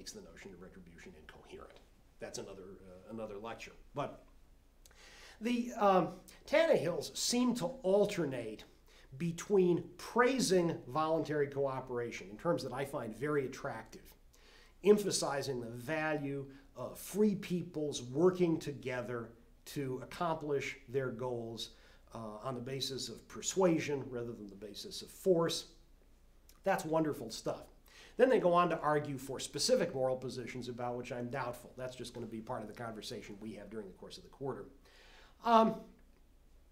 makes the notion of retribution incoherent. That's another lecture. But the Tannehills seem to alternate between praising voluntary cooperation in terms that I find very attractive, emphasizing the value of free peoples working together to accomplish their goals on the basis of persuasion rather than the basis of force. That's wonderful stuff. Then they go on to argue for specific moral positions about which I'm doubtful. That's just going to be part of the conversation we have during the course of the quarter.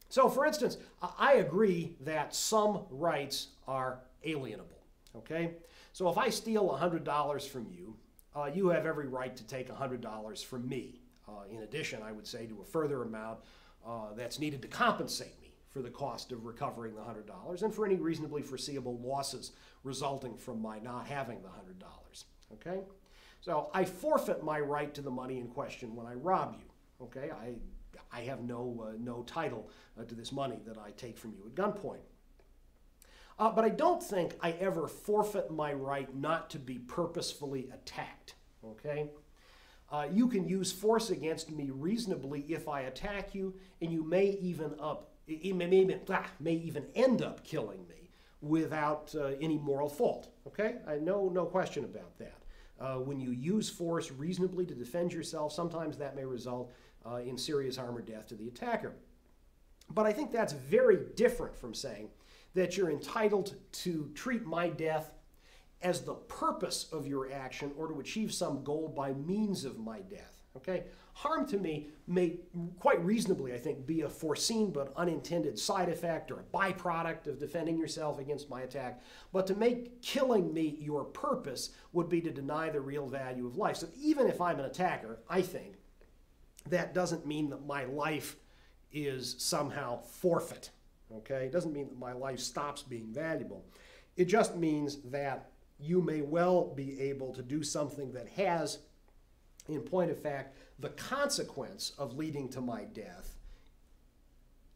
So for instance, I agree that some rights are alienable, okay? So if I steal $100 from you, you have every right to take $100 from me. In addition, I would say, to a further amount that's needed to compensate me for the cost of recovering the $100 and for any reasonably foreseeable losses resulting from my not having the $100, okay? So I forfeit my right to the money in question when I rob you, okay? I have no title to this money that I take from you at gunpoint. But I don't think I ever forfeit my right not to be purposefully attacked, okay? You can use force against me reasonably if I attack you, and you may even end up killing me without any moral fault, okay? No question about that. When you use force reasonably to defend yourself, sometimes that may result in serious harm or death to the attacker. But I think that's very different from saying that you're entitled to treat my death as the purpose of your action or to achieve some goal by means of my death, okay? Harm to me may quite reasonably, I think, be a foreseen but unintended side effect or a byproduct of defending yourself against my attack, but to make killing me your purpose would be to deny the real value of life. So even if I'm an attacker, I think, that doesn't mean that my life is somehow forfeit, okay? It doesn't mean that my life stops being valuable. It just means that you may well be able to do something that has, in point of fact, the consequence of leading to my death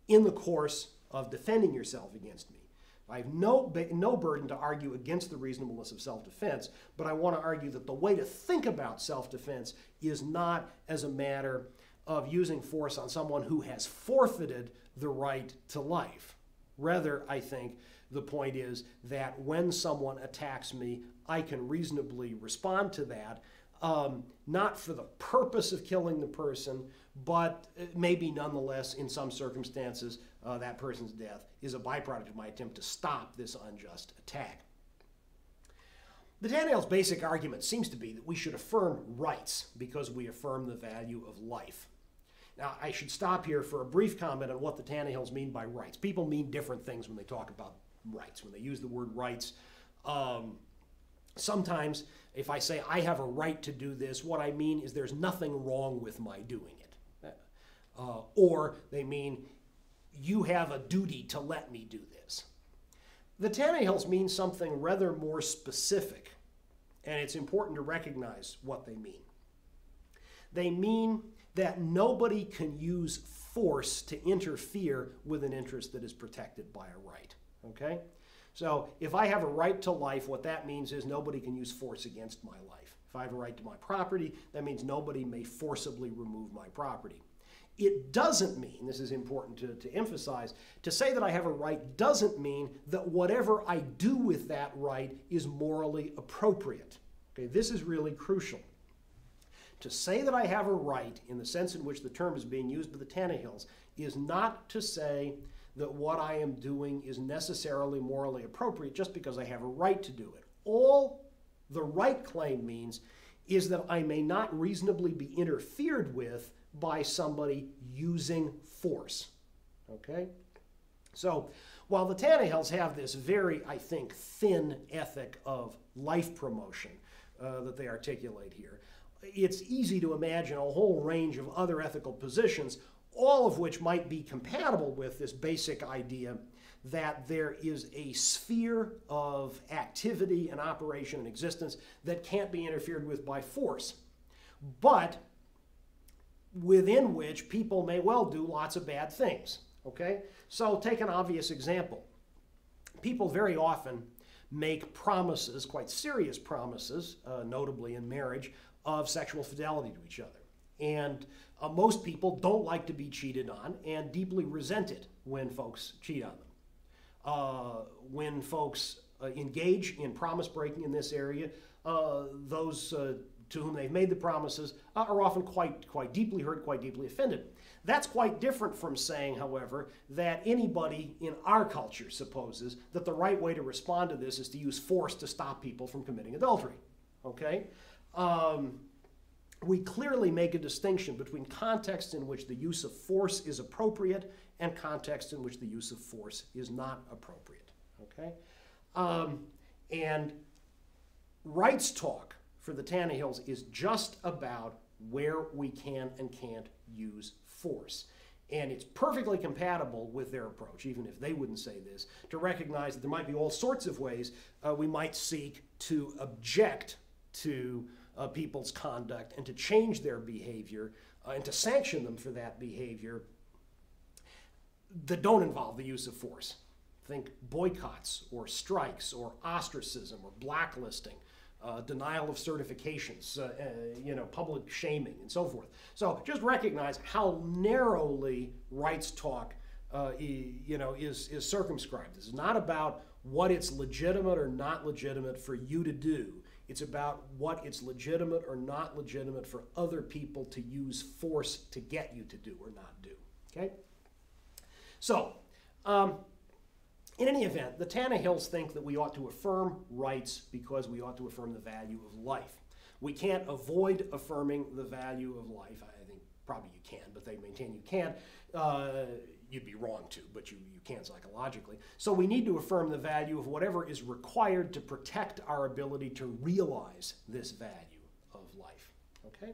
in the course of defending yourself against me. I have no burden to argue against the reasonableness of self-defense, but I want to argue that the way to think about self-defense is not as a matter of using force on someone who has forfeited the right to life. Rather, I think the point is that when someone attacks me, I can reasonably respond to that, not for the purpose of killing the person, but maybe nonetheless, in some circumstances, that person's death is a byproduct of my attempt to stop this unjust attack. The Tannehill's basic argument seems to be that we should affirm rights because we affirm the value of life. Now, I should stop here for a brief comment on what the Tannehills mean by rights. People mean different things when they talk about rights. When they use the word rights, sometimes if I say I have a right to do this, what I mean is there's nothing wrong with my doing it. Or they mean you have a duty to let me do this. The Tannehills mean something rather more specific, and it's important to recognize what they mean. They mean that nobody can use force to interfere with an interest that is protected by a right, okay? So if I have a right to life, what that means is nobody can use force against my life. If I have a right to my property, that means nobody may forcibly remove my property. It doesn't mean, this is important to emphasize, to say that I have a right doesn't mean that whatever I do with that right is morally appropriate. Okay, this is really crucial. To say that I have a right, in the sense in which the term is being used by the Tannehills, is not to say that what I am doing is necessarily morally appropriate just because I have a right to do it. All the right claim means is that I may not reasonably be interfered with by somebody using force. Okay? So, while the Tannehills have this very, I think, thin ethic of life promotion that they articulate here, it's easy to imagine a whole range of other ethical positions, all of which might be compatible with this basic idea that there is a sphere of activity and operation and existence that can't be interfered with by force, but within which people may well do lots of bad things, okay? So take an obvious example. People very often make promises, quite serious promises, notably in marriage, of sexual fidelity to each other. And most people don't like to be cheated on and deeply resent it when folks cheat on them. When folks engage in promise breaking in this area, those to whom they've made the promises are often quite deeply hurt, quite deeply offended. That's quite different from saying, however, that anybody in our culture supposes that the right way to respond to this is to use force to stop people from committing adultery. Okay? We clearly make a distinction between contexts in which the use of force is appropriate and contexts in which the use of force is not appropriate. Okay? And rights talk for the Tannehills is just about where we can and can't use force. And it's perfectly compatible with their approach, even if they wouldn't say this, to recognize that there might be all sorts of ways we might seek to object to people's conduct and to change their behavior and to sanction them for that behavior that don't involve the use of force. Think boycotts or strikes or ostracism or blacklisting, denial of certifications, public shaming, and so forth. So just recognize how narrowly rights talk is circumscribed. This is not about what it's legitimate or not legitimate for you to do. It's about what it's legitimate or not legitimate for other people to use force to get you to do or not do. Okay? So, in any event, the Tannehills think that we ought to affirm rights because we ought to affirm the value of life. We can't avoid affirming the value of life. I think probably you can, but they maintain you can't. You'd be wrong to, but you can psychologically. So we need to affirm the value of whatever is required to protect our ability to realize this value of life. Okay?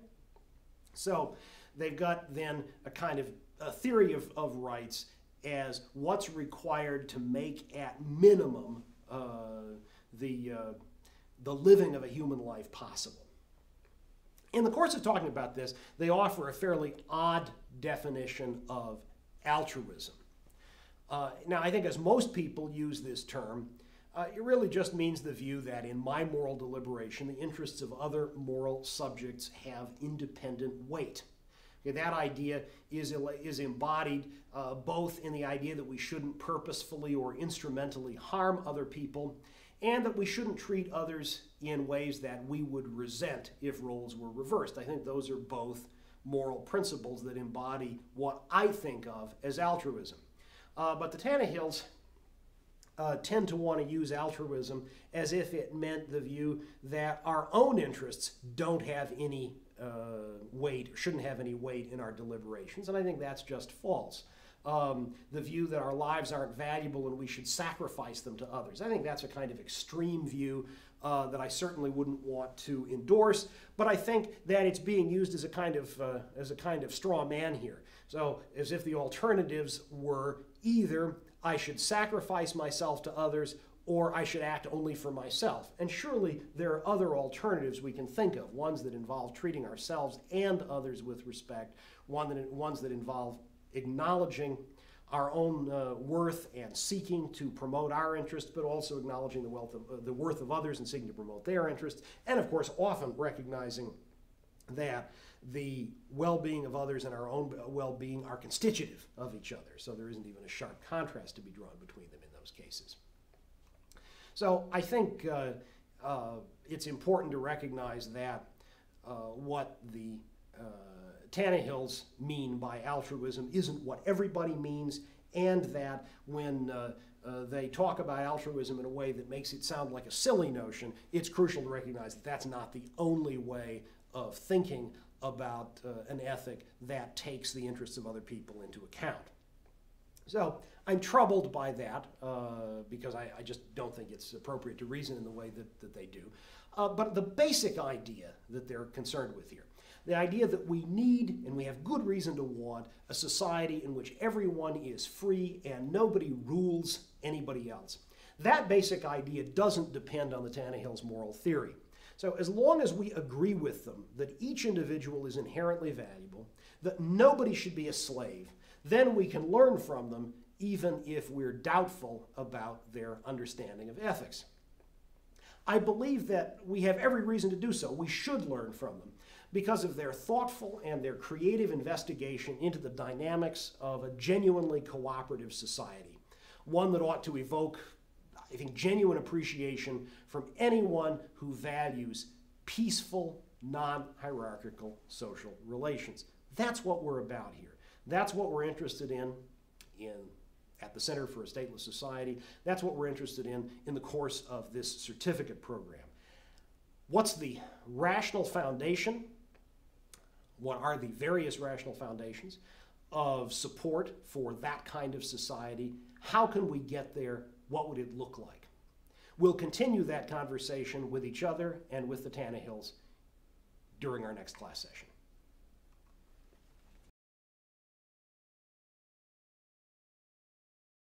So they've got then a kind of a theory of rights as what's required to make at minimum the living of a human life possible. In the course of talking about this, they offer a fairly odd definition of altruism. Now, I think as most people use this term, it really just means the view that in my moral deliberation, the interests of other moral subjects have independent weight. Okay, that idea is embodied both in the idea that we shouldn't purposefully or instrumentally harm other people, and that we shouldn't treat others in ways that we would resent if roles were reversed. I think those are both moral principles that embody what I think of as altruism. But the Tannehills tend to want to use altruism as if it meant the view that our own interests don't have any weight, shouldn't have any weight in our deliberations, and I think that's just false. The view that our lives aren't valuable and we should sacrifice them to others. I think that's a kind of extreme view that I certainly wouldn't want to endorse, but I think that it's being used as a kind of straw man here. So as if the alternatives were either I should sacrifice myself to others or I should act only for myself. And surely there are other alternatives we can think of, ones that involve treating ourselves and others with respect, ones that involve acknowledging our own worth and seeking to promote our interests, but also acknowledging the worth of others and seeking to promote their interests, and of course often recognizing that the well-being of others and our own well-being are constitutive of each other, so there isn't even a sharp contrast to be drawn between them in those cases. So I think it's important to recognize that what the Tannehills mean by altruism isn't what everybody means, and that when they talk about altruism in a way that makes it sound like a silly notion, it's crucial to recognize that that's not the only way of thinking about an ethic that takes the interests of other people into account. So I'm troubled by that because I just don't think it's appropriate to reason in the way that they do. But the basic idea that they're concerned with here, the idea that we need, and we have good reason to want, a society in which everyone is free and nobody rules anybody else. That basic idea doesn't depend on the Tannehills' moral theory. So as long as we agree with them that each individual is inherently valuable, that nobody should be a slave, then we can learn from them even if we're doubtful about their understanding of ethics. I believe that we have every reason to do so. We should learn from them because of their thoughtful and their creative investigation into the dynamics of a genuinely cooperative society, one that ought to evoke, I think, genuine appreciation from anyone who values peaceful, non-hierarchical social relations. That's what we're about here. That's what we're interested in at the Center for a Stateless Society. That's what we're interested in the course of this certificate program. What's the rational foundation? What are the various rational foundations of support for that kind of society? How can we get there? What would it look like? We'll continue that conversation with each other and with the Tannehills during our next class session.